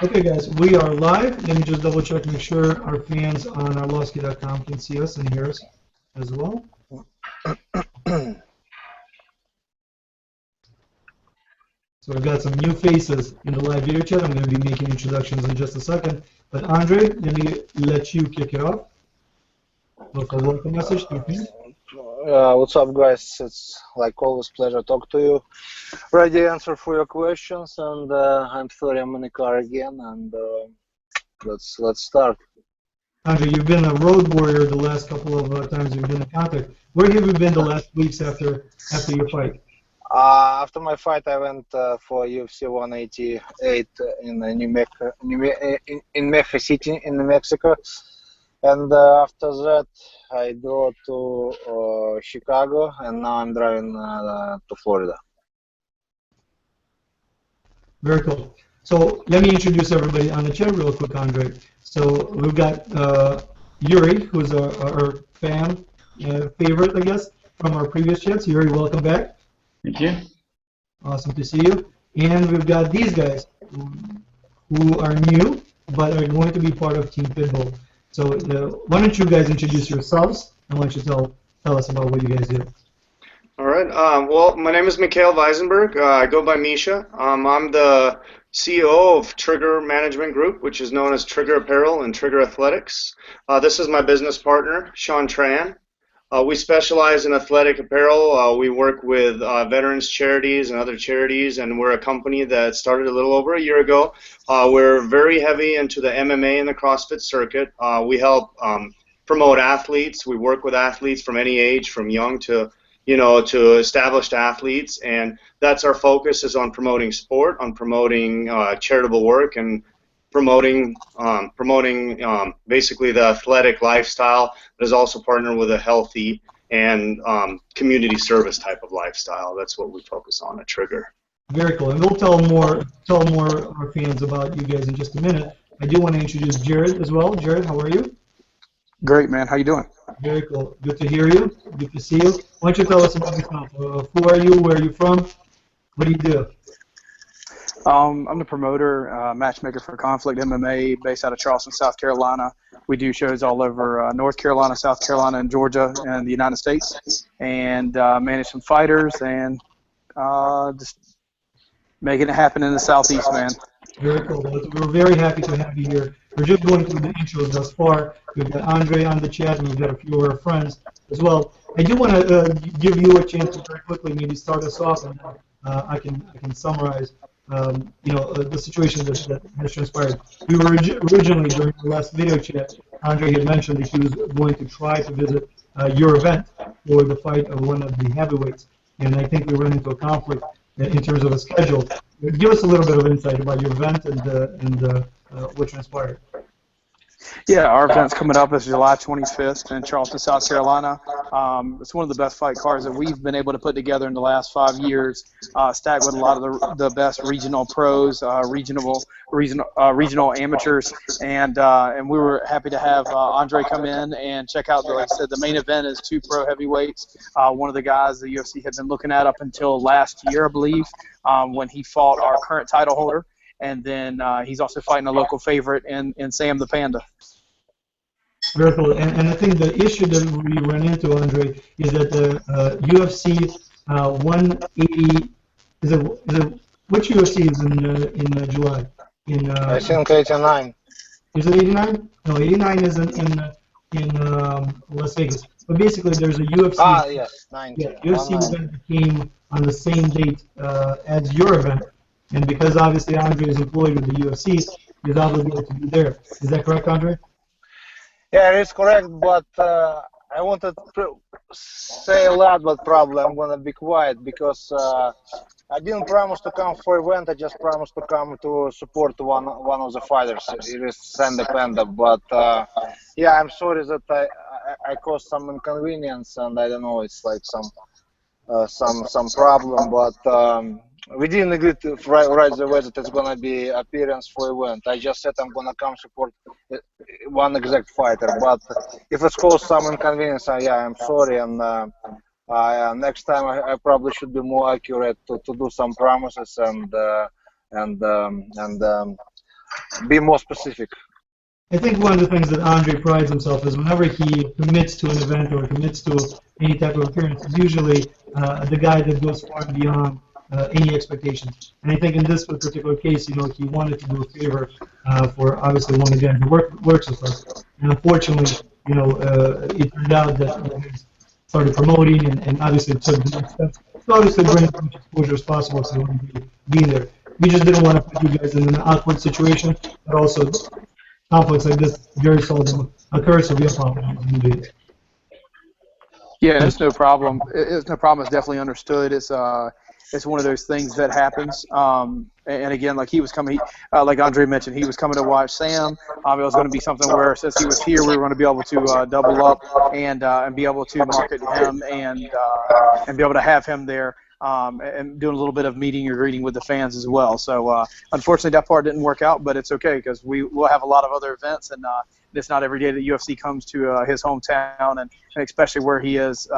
Okay, guys, we are live. Let me just double check, make sure our fans on Arlovski.com can see us and hear us as well. So we've got some new faces in the live video chat. I'm going to be making introductions in just a second. But Andrei, let me let you kick it off with a welcome message to your fans. What's up, guys? It's like always pleasure to talk to you. Ready to answer for your questions, and I'm sorry I'm in the car again, and let's start. Andrei, you've been a road warrior the last couple of times you've been in contact. Where have you been the last weeks after your fight? After my fight, I went for UFC 188 in Mexico City, in Mexico, and after that, I drove to Chicago, and now I'm driving to Florida. Very cool. So let me introduce everybody on the chat real quick, Andrei. So we've got Yuri, who's our fan favorite, I guess, from our previous chats. Yuri, welcome back. Thank you. Awesome to see you. And we've got these guys who are new, but are going to be part of Team Pitbull. So why don't you guys introduce yourselves, and why don't you tell us about what you guys do? All right. Well, my name is Mikhail Weisenberg. I go by Misha. I'm the CEO of Trigger Management Group, which is known as Trigger Apparel and Trigger Athletics. This is my business partner, Sean Tran. We specialize in athletic apparel. We work with veterans charities and other charities, and we're a company that started a little over a year ago. We're very heavy into the MMA and the CrossFit circuit. We help promote athletes. We work with athletes from any age, from young to established athletes, and that's our focus, is on promoting sport, on promoting charitable work, and promoting basically the athletic lifestyle, but is also partnered with a healthy and community service type of lifestyle. That's what we focus on at Trigger. Very cool, and we'll tell more our fans about you guys in just a minute. I do want to introduce Jared as well. Jared, how are you? Great, man. How you doing? Very cool. Good to hear you. Good to see you. Why don't you tell us about yourself? Who are you? Where are you from? What do you do? I'm the promoter, matchmaker for Conflict MMA, based out of Charleston, South Carolina. We do shows all over North Carolina, South Carolina, and Georgia, and the United States, and manage some fighters, and just making it happen in the Southeast, man. Very cool. We're very happy to have you here. We're just going through the intros thus far. We've got Andrei on the chat, and we've got a few of our friends as well. I do want to give you a chance to very quickly maybe start us off, and I can summarize the situation that has transpired. We were originally, during the last video chat, Andrei had mentioned that he was going to try to visit your event for the fight of one of the heavyweights, and I think we ran into a conflict in terms of a schedule. Give us a little bit of insight about your event and what transpired. Yeah, our event's coming up. It's July 25th in Charleston, South Carolina. It's one of the best fight cards that we've been able to put together in the last 5 years, stacked with a lot of the best regional pros, regional amateurs, and we were happy to have Andrei come in and check out. Like I said, the main event is 2 pro heavyweights. One of the guys the UFC had been looking at up until last year, I believe, when he fought our current title holder. And then he's also fighting a local favorite in Sam the Panda. Very cool. And I think the issue that we ran into, Andrei, is that the UFC 180 is it which UFC is in July? I think 89. Is it 89? No, 89 is in Las Vegas. But basically, there's a UFC. Yes, 90. Yeah, UFC event that came on the same date as your event. And because obviously Andrei is employed with the UFC, he's obligated to be there. Is that correct, Andrei? Yeah, it's correct, but I wanted to say a lot, but probably I'm going to be quiet because I didn't promise to come for event. I just promised to come to support one of the fighters. It is Sam the Panda, but yeah, I'm sorry that I caused some inconvenience, and I don't know, it's like some problem, but we didn't agree to right the way that it's gonna be appearance for event. I just said I'm gonna come support one exact fighter, but if it's caused some inconvenience, yeah, I'm sorry, and next time I probably should be more accurate to do some promises and be more specific. I think one of the things that Andrei prides himself is whenever he commits to an event or commits to any type of appearance, he's usually the guy that goes far beyond any expectations. And I think in this particular case, he wanted to do a favor for obviously one again who works with us. And unfortunately, it turned out that he started promoting and obviously took the next steps to obviously bring as much exposure as possible to him being there. We just didn't want to put you guys in an awkward situation, but also conflicts like this very seldom occur, so we apologize. Yeah, it's no problem. It's no problem. It's definitely understood. It's one of those things that happens. And again, like he was coming, like Andrei mentioned, he was coming to watch Sam. It was going to be something where since he was here, we were going to be able to double up and be able to market him and be able to have him there. And doing a little bit of meeting or greeting with the fans as well. So unfortunately, that part didn't work out, but it's okay because we'll have a lot of other events, and it's not every day that UFC comes to his hometown, and especially where he is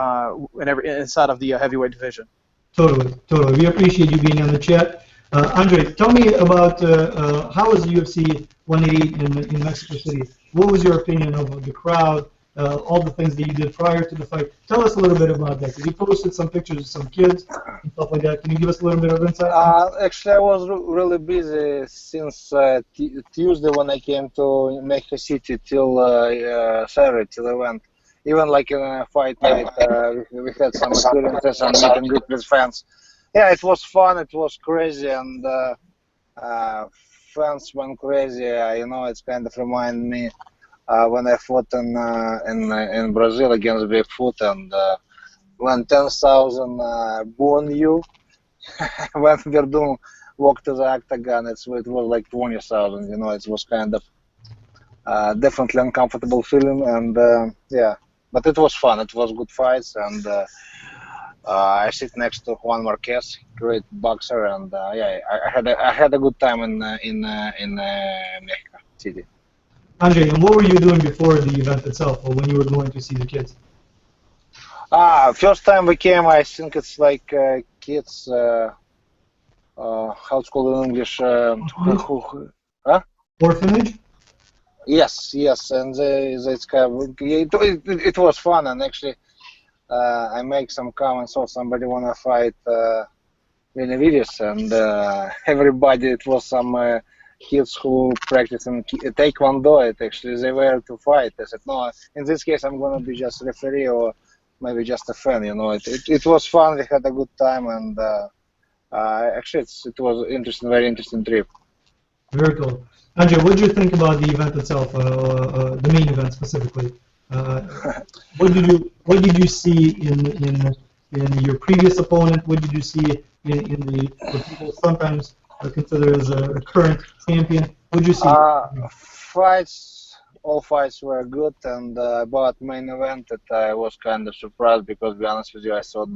inside of the heavyweight division. Totally. We appreciate you being on the chat. Andrei, tell me about how was UFC 188 in Mexico City? What was your opinion of the crowd? All the things that you did prior to the fight. Tell us a little bit about that. You posted some pictures of some kids and stuff like that. Can you give us a little bit of insight? Actually, I was really busy since Tuesday when I came to Mexico City till Saturday, till event. Even like in a fight night, we had some experiences and meet and greet with fans. Yeah, it was fun. It was crazy, and fans went crazy. It's kind of remind me. When I fought in Brazil against Bigfoot, and when 10,000 booed you, when Verdun walked to the octagon, it was like 20,000. It was kind of definitely uncomfortable feeling, and yeah, but it was fun. It was good fights, and I sit next to Juan Marquez, great boxer, and yeah, I had a good time in Mexico City. Andrei, and what were you doing before the event itself, or when you were going to see the kids? First time we came, I think it's like kids, how it's called in English? Orphanage? Yes, and it was fun, and actually I make some comments, or somebody wanna fight Benavides, and everybody, it was some kids who practice in Taekwondo, actually they were to fight. I said, no, in this case I'm going to be just a referee or maybe just a fan, It was fun, we had a good time, and actually it was interesting, very interesting trip. Very cool. Andrei, what did you think about the event itself, the main event specifically? What did you see in your previous opponent? What did you see in what people sometimes consider as a current champion? What did you see? All fights were good, and about main event, that I was kind of surprised because, to be honest with you, I thought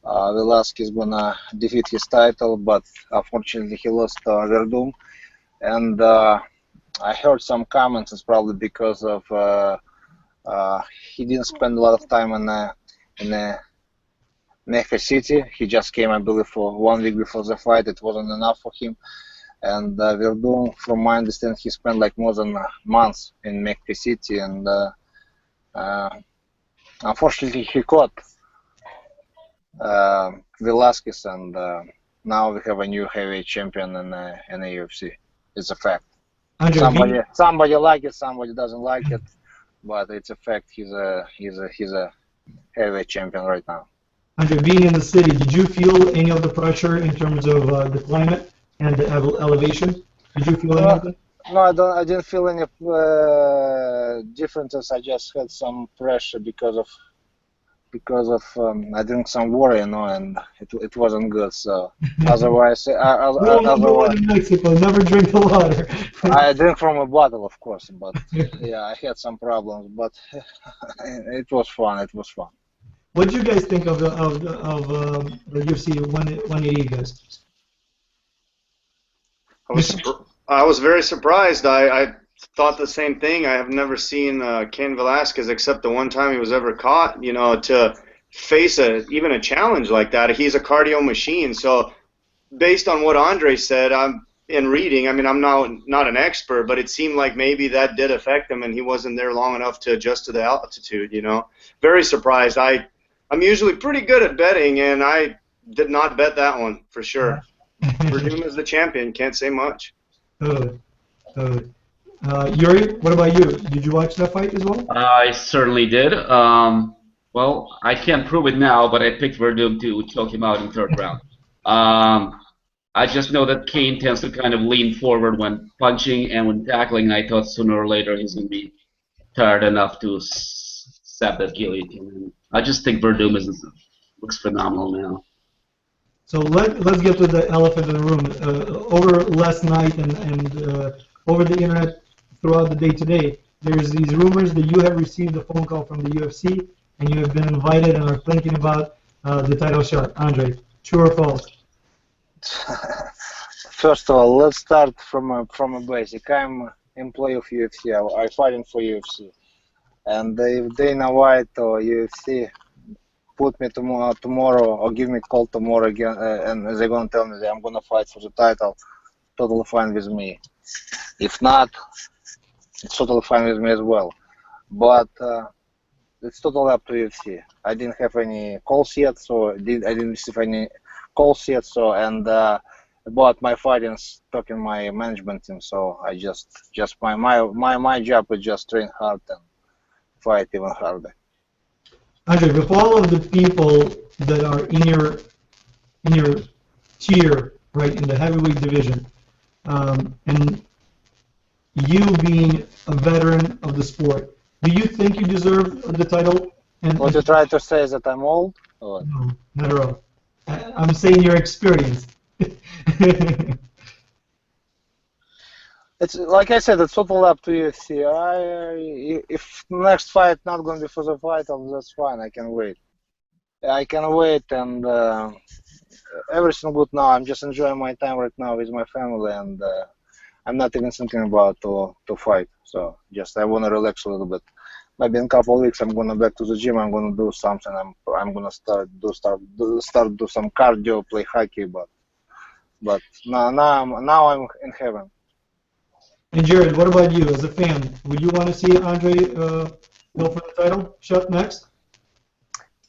Arlovski is gonna defeat his title, but unfortunately he lost Verdun, and I heard some comments. It's probably because of he didn't spend a lot of time in Mexico City. He just came, I believe, for 1 week before the fight. It wasn't enough for him. And Verdun, from my understanding, he spent like more than a month in Mexico City, and unfortunately he caught Velasquez, and now we have a new heavyweight champion in the UFC. It's a fact. Somebody like it, somebody doesn't like it, but it's a fact. He's a heavyweight champion right now. Andrei, being in the city, did you feel any of the pressure in terms of the climate and the elevation? Did you feel any of it? No, I didn't feel any differences. I just had some pressure because of I drank some water, and it wasn't good. So otherwise, in Mexico, never drink the water. I drink from a bottle, of course, but yeah, I had some problems, but it was fun. It was fun. What did you guys think of the UFC 180, guys? I was very surprised. I thought the same thing. I have never seen Ken Velasquez except the one time he was ever caught. To face even a challenge like that. He's a cardio machine. So, based on what Andrei said, in reading, I mean, I'm not an expert, but it seemed like maybe that did affect him, and he wasn't there long enough to adjust to the altitude. You know, very surprised. I'm usually pretty good at betting, and I did not bet that one for sure. Verdum is the champion. Can't say much. Yuri, what about you? Did you watch that fight as well? I certainly did. Well, I can't prove it now, but I picked Verdum to choke him out in third round. I just know that Kane tends to kind of lean forward when punching and when tackling, and I thought sooner or later he's going to be tired enough to stab that guillotine. And I just think Verdum looks phenomenal now. So let's get to the elephant in the room. Over last night and over the internet throughout the day today, there's these rumors that you have received a phone call from the UFC and you have been invited and are thinking about the title shot. Andrei, true or false? First of all, let's start from a basic. I'm employee of UFC. I'm fighting for UFC, and if Dana White or UFC put me tomorrow or give me a call tomorrow again, and they're gonna tell me that I'm gonna fight for the title, totally fine with me. If not, it's totally fine with me as well. But it's totally up to UFC. I didn't have any calls yet, so I didn't receive any calls yet. So about my fighting, talking my management team. So I just my job is just train hard and fight even harder. Andrei, with all of the people that are in your tier, right, in the heavyweight division, and you being a veteran of the sport, do you think you deserve the title? What you try to say is that I'm old? Or? No, not at all. I'm saying your experience. It's like I said, it's totally up to UFC. If next fight not going to be for the title, that's fine. I can wait. And everything good now. I'm just enjoying my time right now with my family, and I'm not even thinking about to fight. So just I want to relax a little bit. Maybe in a couple of weeks I'm gonna back to the gym. I'm gonna do something. I'm gonna start do some cardio, play hockey. But now I'm in heaven. And Jared, what about you as a fan? Would you want to see Andrei go for the title shot next?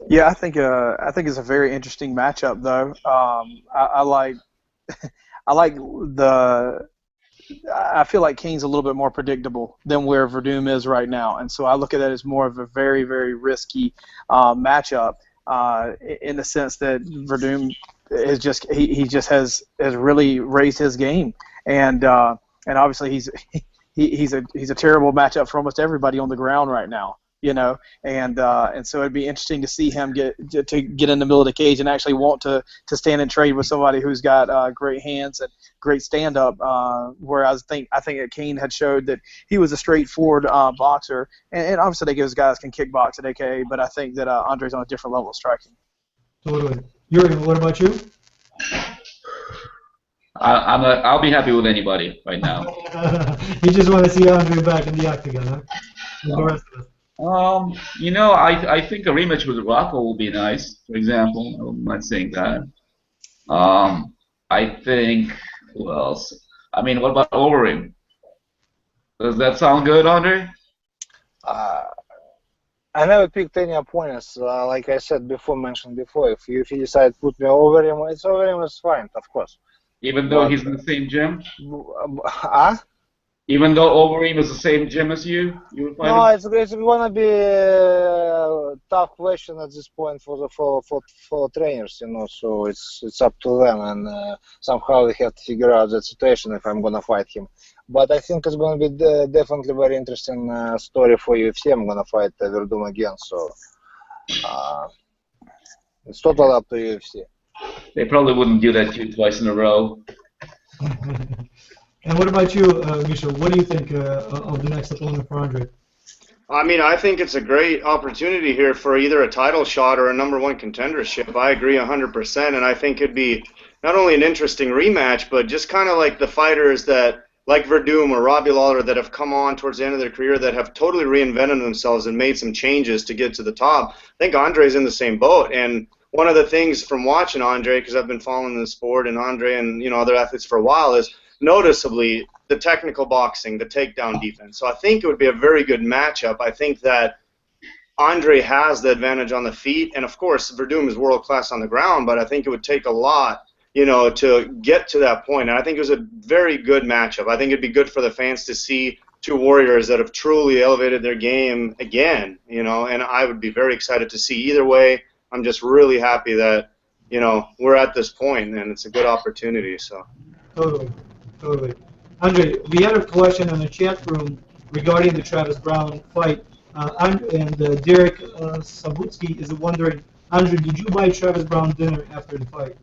Yeah, I think it's a very interesting matchup, though. I like I feel like Kane's a little bit more predictable than where Verdum is right now, and so I look at it as more of a very, very risky matchup in the sense that Verdum is he just has really raised his game, and obviously he's a terrible matchup for almost everybody on the ground right now. You know, and so it'd be interesting to see him get in the middle of the cage and actually want to stand and trade with somebody who's got great hands and great stand up. Whereas I think that Kane had showed that he was a straightforward boxer, and obviously those guys can kickbox at AKA, but I think that Andrei's on a different level of striking. Totally. Yuri, what about you? I'll be happy with anybody right now. You just want to see Andrei back in the octagon, huh? With the rest of us. You know, I think a rematch with Rocco will be nice, for example. I'm not saying that. I think, who else? I mean, what about Overeem? Does that sound good, Andrei? I never picked any opponents. Like I said before, mentioned before, if you decide to put me over him, it's fine, of course. Even though he's in the same gym? Even though Overeem is the same gym as you would fight him? It's gonna be a tough question at this point for trainers, you know. So it's up to them, and somehow we have to figure out that situation if I'm gonna fight him. But I think it's gonna be definitely very interesting story for UFC. I'm gonna fight Verdum again, so it's totally up to UFC. They probably wouldn't do that to you twice in a row. And what about you, Misha? What do you think of the next opponent for Andrei? I mean, I think it's a great opportunity here for either a title shot or a #1 contendership. I agree 100%, and I think it'd be not only an interesting rematch, but just kind of like the fighters that, like Verdum or Robbie Lawler, that have come on towards the end of their career that have totally reinvented themselves and made some changes to get to the top. I think Andrei's in the same boat, and one of the things from watching Andrei, because I've been following the sport and Andrei and other athletes for a while, is noticeably the technical boxing, the takedown defense. So I think it would be a very good matchup. I think that Andrei has the advantage on the feet, and of course Verdum is world class on the ground. But I think it would take a lot, to get to that point. And I think it was a very good matchup. I think it'd be good for the fans to see two warriors that have truly elevated their game again. And I would be very excited to see either way. I'm just really happy that we're at this point, and it's a good opportunity. So. Totally. Andrei, we had a question in the chat room regarding the Travis Brown fight. And Derek Sabutsky is wondering, Andrei, did you buy Travis Brown dinner after the fight?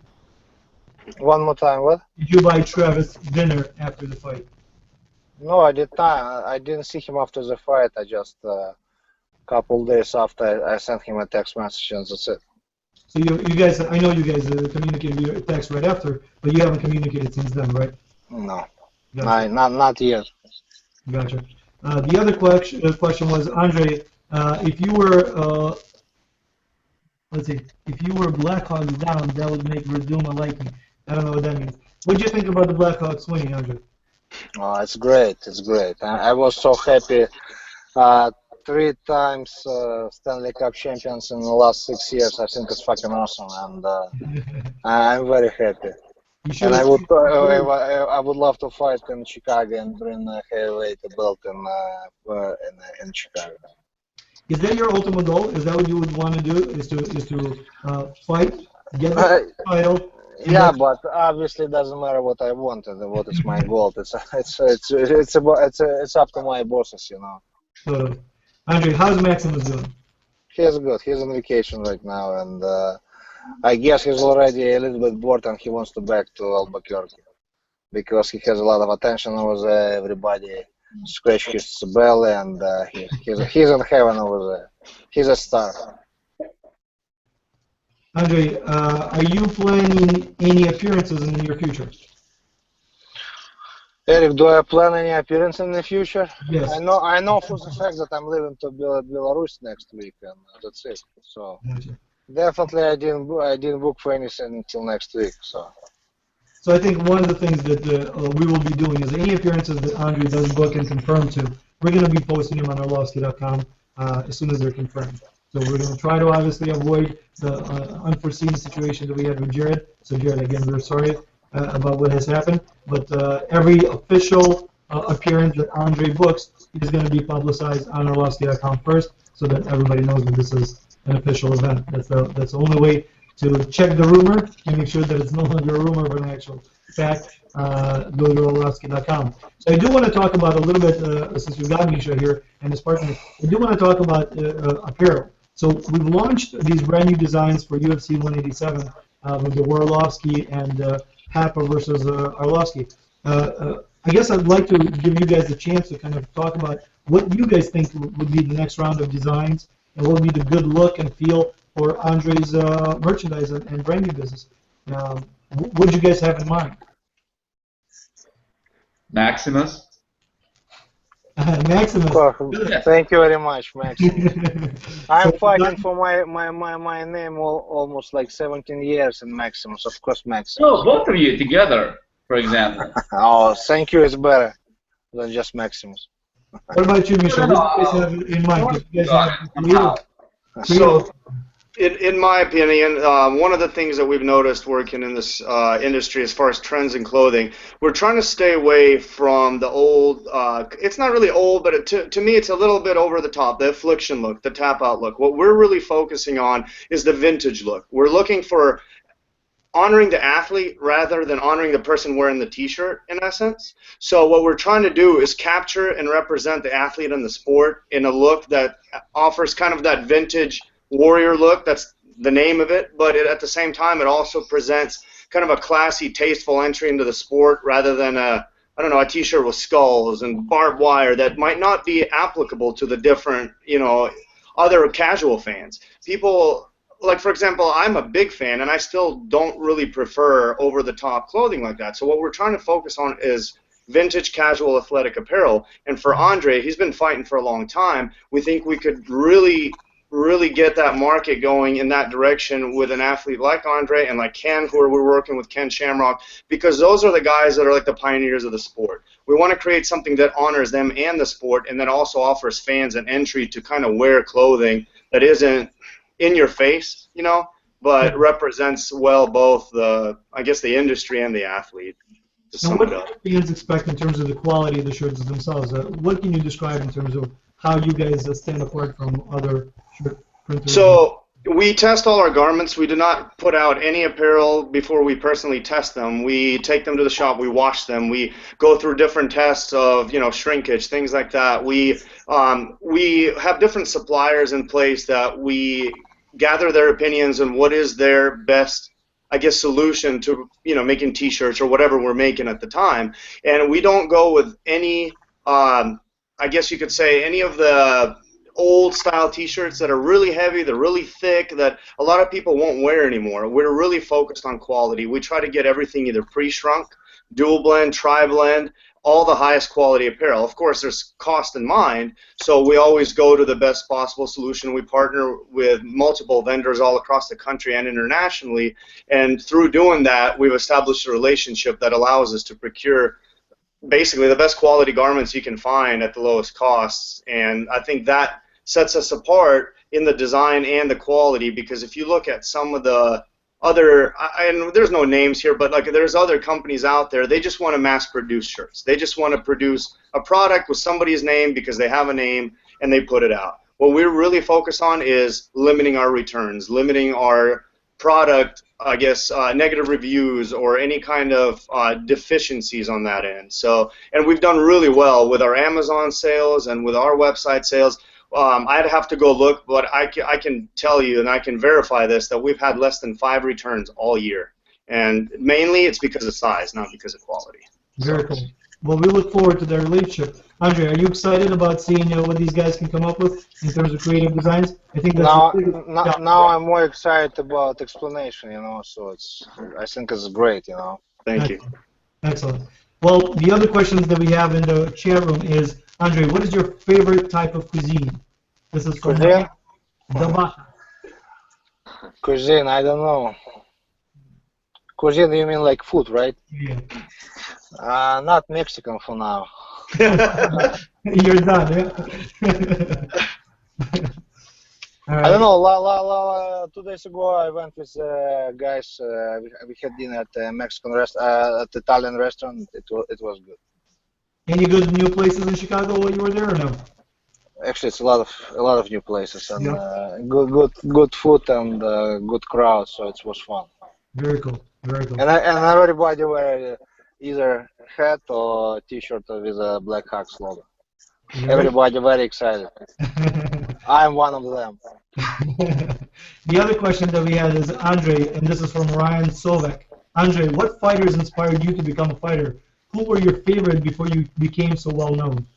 One more time, what? Did you buy Travis dinner after the fight? No, I did not. I didn't see him after the fight. I just couple days after I sent him a text message, and that's it. So you guys, I know you guys communicated via text right after, but you haven't communicated since then, right? No, Gotcha. not yet. Gotcha. The other question was, Andrei, if you were, let's see, if you were Blackhawks down, that would make Verdum a liking. I don't know what that means. What do you think about the Blackhawks winning, Andrei? Oh, it's great. It's great. I was so happy. 3 times Stanley Cup champions in the last 6 years. I think it's fucking awesome, and I'm very happy. And I would love to fight in Chicago and bring a heavyweight belt in Chicago. Is that your ultimate goal? Is that what you would want to do? Is to fight, get the title? Yeah, but obviously it doesn't matter what I wanted. What is my goal? It's up to my bosses, Totally. Andrei, how's Maximus doing? He's good. He's on vacation right now, and I guess he's already a little bit bored, and he wants to back to Albuquerque because he has a lot of attention over there. Everybody scratch his belly, and he's in heaven over there. He's a star. Andrei, are you planning any appearances in the near future? Eric, do I plan any appearance in the future? Yes. I know for the fact that I'm leaving to Belarus next week, and that's it. So definitely, I didn't book for anything until next week. So I think one of the things that we will be doing is any appearances that Andrei does book and confirm to, we're going to be posting them on Arlovski.com as soon as they're confirmed. So we're going to try to obviously avoid the unforeseen situation that we had with Jared. So Jared, again, we're sorry about what has happened, but every official appearance that Andrei books is going to be publicized on Arlovski.com first, so that everybody knows that this is an official event. That's the only way to check the rumor and make sure that it's no longer a rumor but an actual fact. Go to Arlovski.com. So I do want to talk about a little bit, since we've got Misha here and his partner, I do want to talk about apparel. So we've launched these brand new designs for UFC 187 with the Arlovski and Hapa versus Arlovski. I guess I'd like to give you guys a chance to kind of talk about what you guys think would be the next round of designs and what would be the good look and feel for Andrei's merchandise and branding business. What do you guys have in mind? Maximus. Maximus. Thank you very much, Maximus. I'm fighting for my name almost like 17 years in Maximus, of course, Maximus. No, both of you together, for example. Oh, thank you. It's better than just Maximus. What about you, Misha? What do you guys have in mind? You guys have So, in my opinion, one of the things that we've noticed working in this industry as far as trends in clothing, we're trying to stay away from the old, it's not really old, but to me it's a little bit over the top, the affliction look, the tap-out look. What we're really focusing on is the vintage look. We're looking for honoring the athlete rather than honoring the person wearing the t-shirt, in essence. So what we're trying to do is capture and represent the athlete and the sport in a look that offers kind of that vintage warrior look. That's the name of it, but at the same time it also presents kind of a classy, tasteful entry into the sport rather than a t-shirt with skulls and barbed wire that might not be applicable to the different, other casual fans. People, like for example, I'm a big fan and I still don't really prefer over-the-top clothing like that. So what we're trying to focus on is vintage casual athletic apparel. And for Andrei, he's been fighting for a long time. We think we could really really get that market going in that direction with an athlete like Andrei and like Ken, who we're working with, Ken Shamrock, because those are the guys that are like the pioneers of the sport. We want to create something that honors them and the sport, and then also offers fans an entry to kind of wear clothing that isn't in your face, you know, but represents well both the, I guess, the industry and the athlete. And what do fans expect in terms of the quality of the shirts themselves? What can you describe in terms of how you guys stand apart from other shirt printers? So we test all our garments. We do not put out any apparel before we personally test them. We take them to the shop. We wash them. We go through different tests of, you know, shrinkage, things like that. We have different suppliers in place that we gather their opinions on what is their best, I guess, solution to, you know, making T-shirts or whatever we're making at the time. And we don't go with any, I guess you could say, any of the old style T-shirts that are really heavy, they're really thick, that a lot of people won't wear anymore. We're really focused on quality. We try to get everything either pre-shrunk, dual blend, tri-blend, all the highest quality apparel. Of course, there's cost in mind, so we always go to the best possible solution. We partner with multiple vendors all across the country and internationally, and through doing that, we've established a relationship that allows us to procure basically the best quality garments you can find at the lowest costs. And I think that sets us apart in the design and the quality, because if you look at some of the other, and there's no names here, but like there's other companies out there, they just want to mass produce shirts. They just want to produce a product with somebody's name because they have a name and they put it out. What we're really focused on is limiting our returns, limiting our product, I guess, negative reviews or any kind of deficiencies on that end. So, and we've done really well with our Amazon sales and with our website sales. I'd have to go look, but I can tell you, and I can verify this, that we've had less than 5 returns all year. And mainly it's because of size, not because of quality. Very cool. Well, we look forward to their relationship. Andrei, are you excited about seeing what these guys can come up with in terms of creative designs? I think that's now I'm more excited about explanation, you know, so I think it's great, you know. Thank you. Excellent. Well, the other questions that we have in the chat room is, Andrei, what is your favorite type of cuisine? This is from cuisine? Cuisine, I don't know. Cuisine, you mean like food, right? Yeah. Not Mexican for now. You're done, yeah? Right. I don't know. 2 days ago, I went with guys. We had dinner at a Mexican at Italian restaurant. It was good. Any good new places in Chicago while you were there, or no? Actually, it's a lot of new places and good food and good crowd. So it was fun. Very cool. Very cool. And everybody wear either hat or T-shirt with a Black Hawks logo. Everybody very excited. I'm one of them. The other question that we had is, Andrei, and this is from Ryan Sovek. Andrei, what fighters inspired you to become a fighter? Who were your favorite before you became so well known?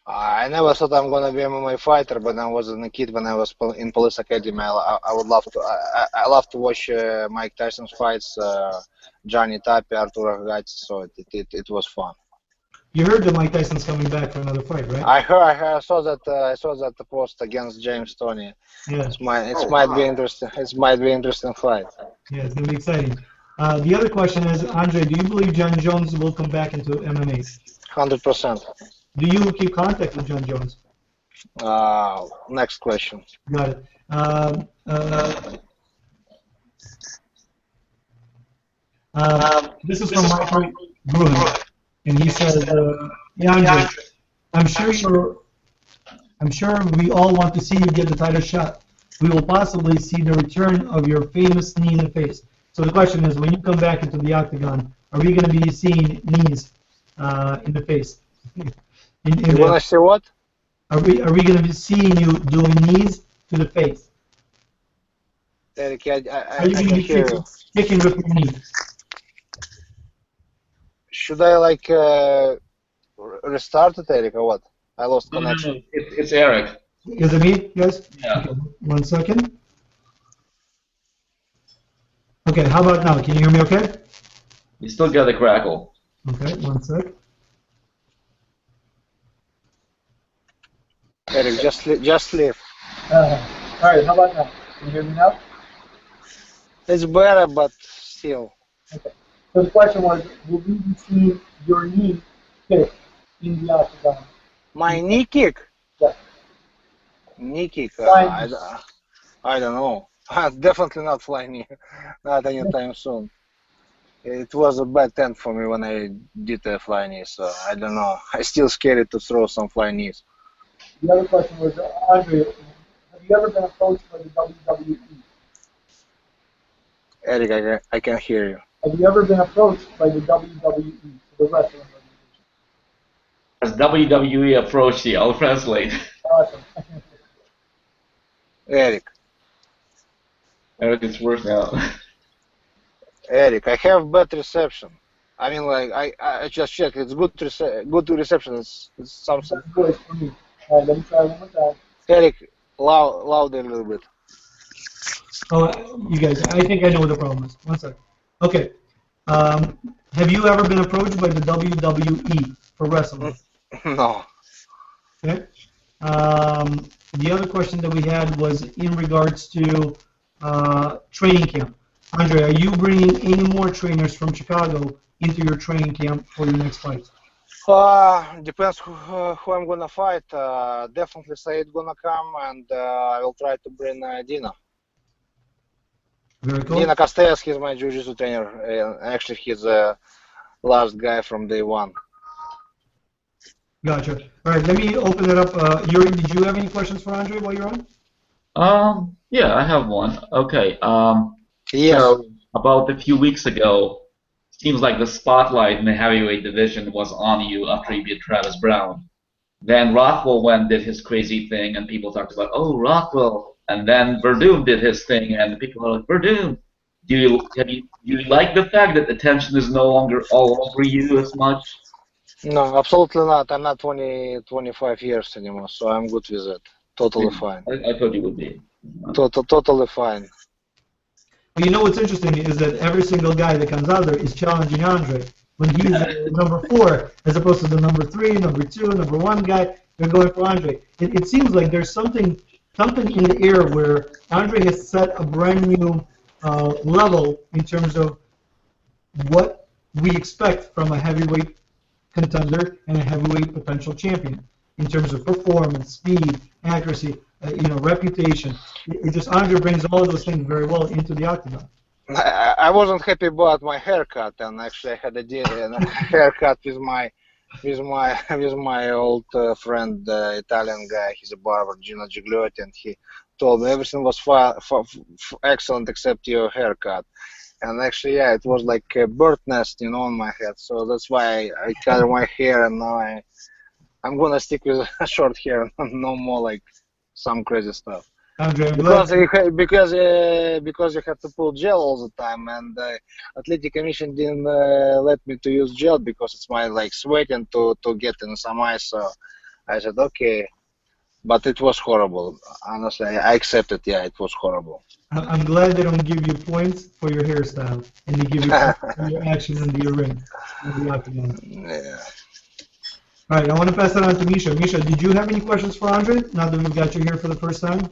I never thought I'm gonna be an MMA fighter, but I was a kid when I was in police academy. I would love to. I love to watch Mike Tyson's fights, Johnny Tapia, Arturo Gatti. So it was fun. You heard that Mike Tyson's coming back for another fight, right? I heard. I saw that. I saw that the post against James Toney. Yeah. It might be interesting. It might be interesting fight. Yeah, it's gonna be exciting. The other question is, Andrei, do you believe John Jones will come back into MMA? 100%. Do you keep contact with John Jones? Next question. Got it. This is from Michael Bruin, and he says, "Yeah, Andrei, I'm sure we all want to see you get the title shot. We will possibly see the return of your famous knee in the face." So the question is, when you come back into the octagon, are we going to be seeing knees in the face? You want to see what? Are we going to be seeing you doing knees to the face? Eric, are you going to be kicking with your knee? Should I restart it, Eric, or what? I lost connection. No, it's Eric. Is it me, guys? Yeah. Okay, 1 second. Okay, how about now? Can you hear me okay? You still got the crackle. Okay, 1 sec. Eric, just leave. All right, how about now? Can you hear me now? It's better, but still. Okay. So the question was, will you be seeing your knee kick in the octagon? My knee kick? Yeah. Knee kick? Flying knee. I don't know. Definitely not flying knee. Not anytime soon. It was a bad tent for me when I did a fly knee, so I don't know. I still scared to throw some fly knees. The other question was, Andrei, have you ever been approached by the WWE? Eric, I can hear you. Have you ever been approached by the WWE, the wrestling organization? As WWE approached you, I'll translate. Awesome. Eric, Eric, it's worse now. Eric, I have bad reception. I mean, like I just checked. It's good reception. It's something. That's voice for me. All right, let me try one more time. Eric, louder a little bit. Oh, you guys, I think I know what the problem is. One second. Okay. Have you ever been approached by the WWE for wrestling? No. Okay. The other question that we had was in regards to training camp. Andrei, are you bringing any more trainers from Chicago into your training camp for your next fight? Depends who I'm gonna fight. Definitely Said gonna come, and I will try to bring Dina. Very cool. Dina Castells, he's my jiu-jitsu trainer. Actually, he's the last guy from day one. Gotcha. All right, let me open it up. Yuri, did you have any questions for Andrei while you're on? Yeah, I have one. Okay. Yes. So about a few weeks ago, seems like the spotlight in the heavyweight division was on you after you beat Travis Brown. Then Rockwell went did his crazy thing, and people talked about, oh, Rockwell. And then Verdum did his thing, and people are like, Verdum. Do you like the fact that attention is no longer all over you as much? No, absolutely not. I'm not 25 years anymore, so I'm good with it. Totally fine. I thought you would be. Totally fine. Well, you know what's interesting is that every single guy that comes out there is challenging Andrei. When he's number 4, as opposed to the number 3, number 2, number 1 guy, they're going for Andrei. It seems like there's something in the air where Andrei has set a brand new level in terms of what we expect from a heavyweight contender and a heavyweight potential champion in terms of performance, speed, accuracy, reputation. It just Andrei brings all of those things very well into the octagon. I wasn't happy about my haircut, and actually I had a haircut with my old friend, Italian guy. He's a barber, Gino Gigliotti, and he told me everything was excellent except your haircut. And actually, yeah, it was like a bird nest, on my head. So that's why I cut my hair, and now I'm gonna stick with short hair, no more like some crazy stuff. Andrei, because you have to pull gel all the time, and Athletic Commission didn't let me to use gel because it's my sweating to get in some ice. So I said okay, but it was horrible. Honestly, I accept it. Yeah, it was horrible. I'm glad they don't give you points for your hairstyle, and they give you points for your action in the ring. Yeah. All right, I want to pass it on to Misha. Misha, did you have any questions for Andrei now that we've got you here for the first time?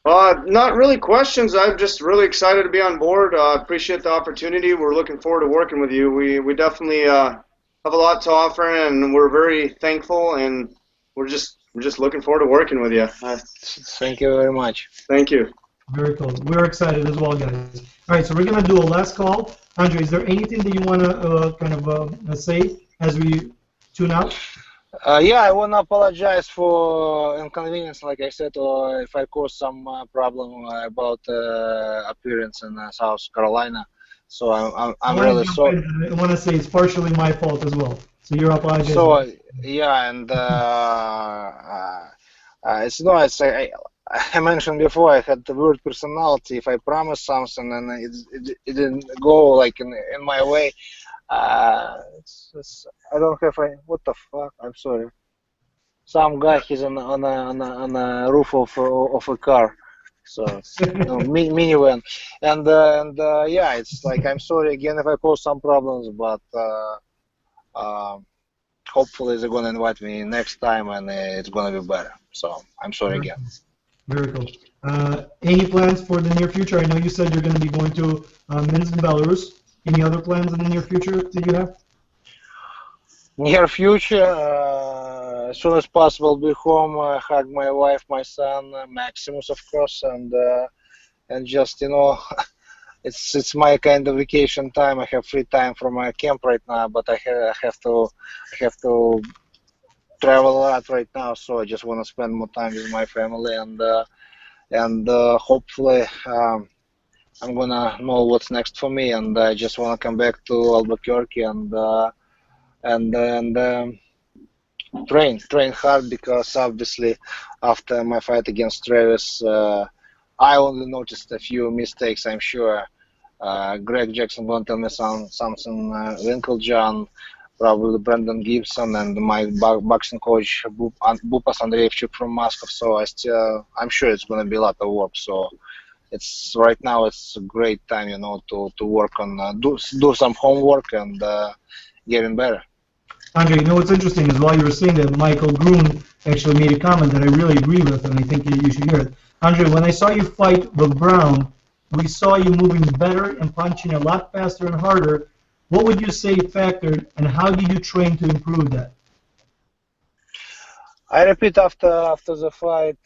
Not really questions. I'm just really excited to be on board. Appreciate the opportunity. We're looking forward to working with you. We definitely have a lot to offer, and we're very thankful, and we're just looking forward to working with you. Thank you very much. Thank you. Very cool. We're excited as well, guys. All right, so we're going to do a last call. Andrei, is there anything that you want to say as we tune out? Yeah, I want to apologize for inconvenience, like I said, or if I caused some problem about appearance in South Carolina. So I'm really sorry. I want to say it's partially my fault as well. So you're apologizing. So yeah, and I mentioned before I had the weird personality. If I promise something and it didn't go in my way. I don't have what the fuck? I'm sorry. Some guy he's on a roof of a car, so minivan, and yeah, it's like I'm sorry again if I cause some problems, but hopefully they're gonna invite me next time and it's gonna be better. So I'm sorry again. Very cool. Any plans for the near future? I know you said you're going to be going to Minsk, Belarus. Any other plans in the near future that you have? Near future, as soon as possible, be home, hug my wife, my son, Maximus, of course, and just it's my kind of vacation time. I have free time from my camp right now, but I have to travel a lot right now, so I just want to spend more time with my family and hopefully I'm gonna know what's next for me, and I just want to come back to Albuquerque and train hard, because obviously after my fight against Travis, I only noticed a few mistakes. I'm sure Greg Jackson won't tell me something. Winklejohn, probably Brandon Gibson, and my boxing coach Bupas Andreevchuk from Moscow. So I'm sure it's gonna be a lot of work. So it's right now it's a great time, to work on do some homework and getting better. Andrei, what's interesting is while you were saying that, Michael Grun actually made a comment that I really agree with, and I think you should hear it. Andrei, when I saw you fight with Brown, we saw you moving better and punching a lot faster and harder. What would you say factored, and how do you train to improve that? I repeat after the fight,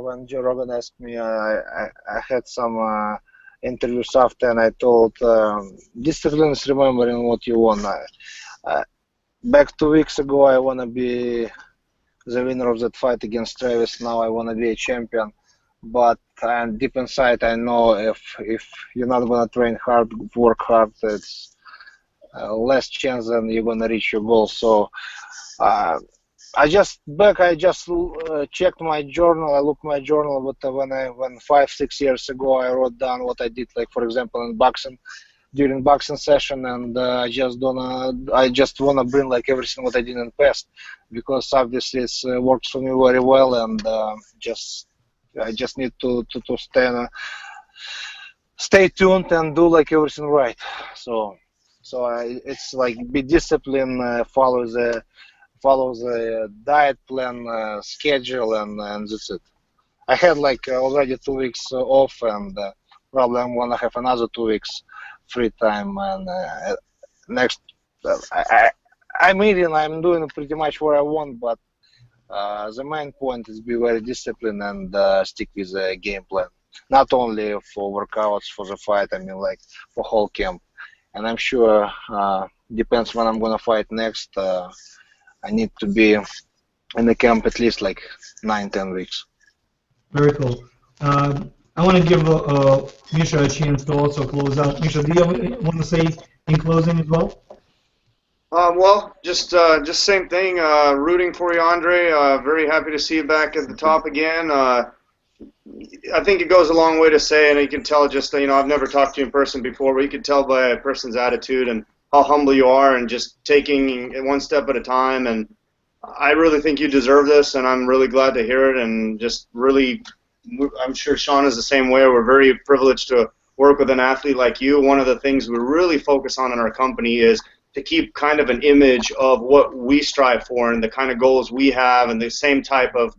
when Joe Rogan asked me, I had some interviews after, and I told discipline is remembering what you won. Back 2 weeks ago, I want to be the winner of that fight against Travis. Now I want to be a champion. But deep inside, I know if you're not going to train hard, work hard, it's less chance than you're going to reach your goal. So I just checked my journal. I looked my journal, but when 5-6 years ago, I wrote down what I did, like for example in boxing, during boxing session, and I just wanna bring like everything what I did in the past, because obviously it works for me very well, and I just need to stay tuned and do like everything right. So it's like be disciplined, follow the diet plan, schedule, and that's it. I had like already 2 weeks off, and probably I'm gonna have another 2 weeks free time, and next I'm eating, I'm doing pretty much what I want, but the main point is be very disciplined and stick with the game plan, not only for workouts for the fight, I mean like for whole camp. And I'm sure depends when I'm gonna fight next, I need to be in the camp at least like 9-10 weeks. Very cool. I want to give Misha a chance to also close out. Misha, do you want to say in closing as well? Well, just same thing. Rooting for you, Andrei. Very happy to see you back at the top again. I think it goes a long way to say, and you can tell just, I've never talked to you in person before, but you can tell by a person's attitude and how humble you are and just taking it one step at a time. And I really think you deserve this, and I'm really glad to hear it. And just really, I'm sure Sean is the same way. We're very privileged to work with an athlete like you. One of the things we really focus on in our company is to keep kind of an image of what we strive for and the kind of goals we have and the same type of,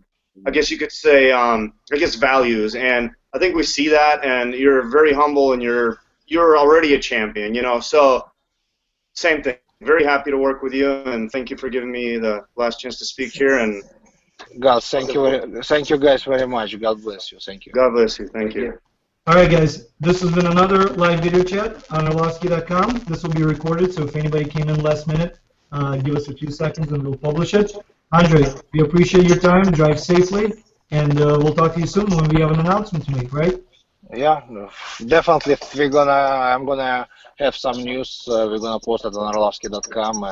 I guess you could say, values. And I think we see that, and you're very humble, and you're already a champion, So same thing. Very happy to work with you, and thank you for giving me the last chance to speak here. And God, thank you guys very much. God bless you. Thank you. God bless you. Thank you. All right, guys. This has been another live video chat on Arlovski.com. This will be recorded, so if anybody came in last minute, give us a few seconds and we'll publish it. Andrei, we appreciate your time. Drive safely, and we'll talk to you soon when we have an announcement to make, right? Yeah, definitely. I'm gonna have some news. We're gonna post it on Arlovski.com,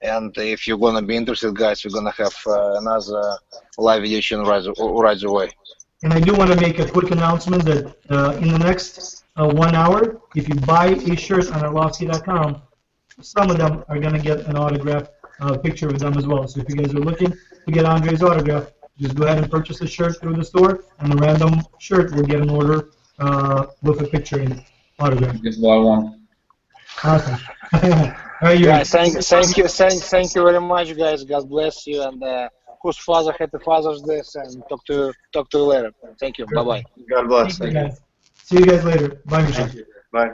and if you're gonna be interested, guys, we're gonna have another live edition right away. And I do want to make a quick announcement that in the next 1 hour, if you buy a shirt on Arlovski.com, some of them are going to get an autograph picture with them as well. So if you guys are looking to get Andrei's autograph, just go ahead and purchase a shirt through the store, and a random shirt will get an order with a picture in it, autograph. Just buy one. Awesome. All right, you guys, thank you very much, guys. God bless you, and whose father had the Father's Day, and talk to you later. Thank you. Bye bye. God bless. Thank you, guys. See you guys later. Bye, Michelle. Thank you. Bye.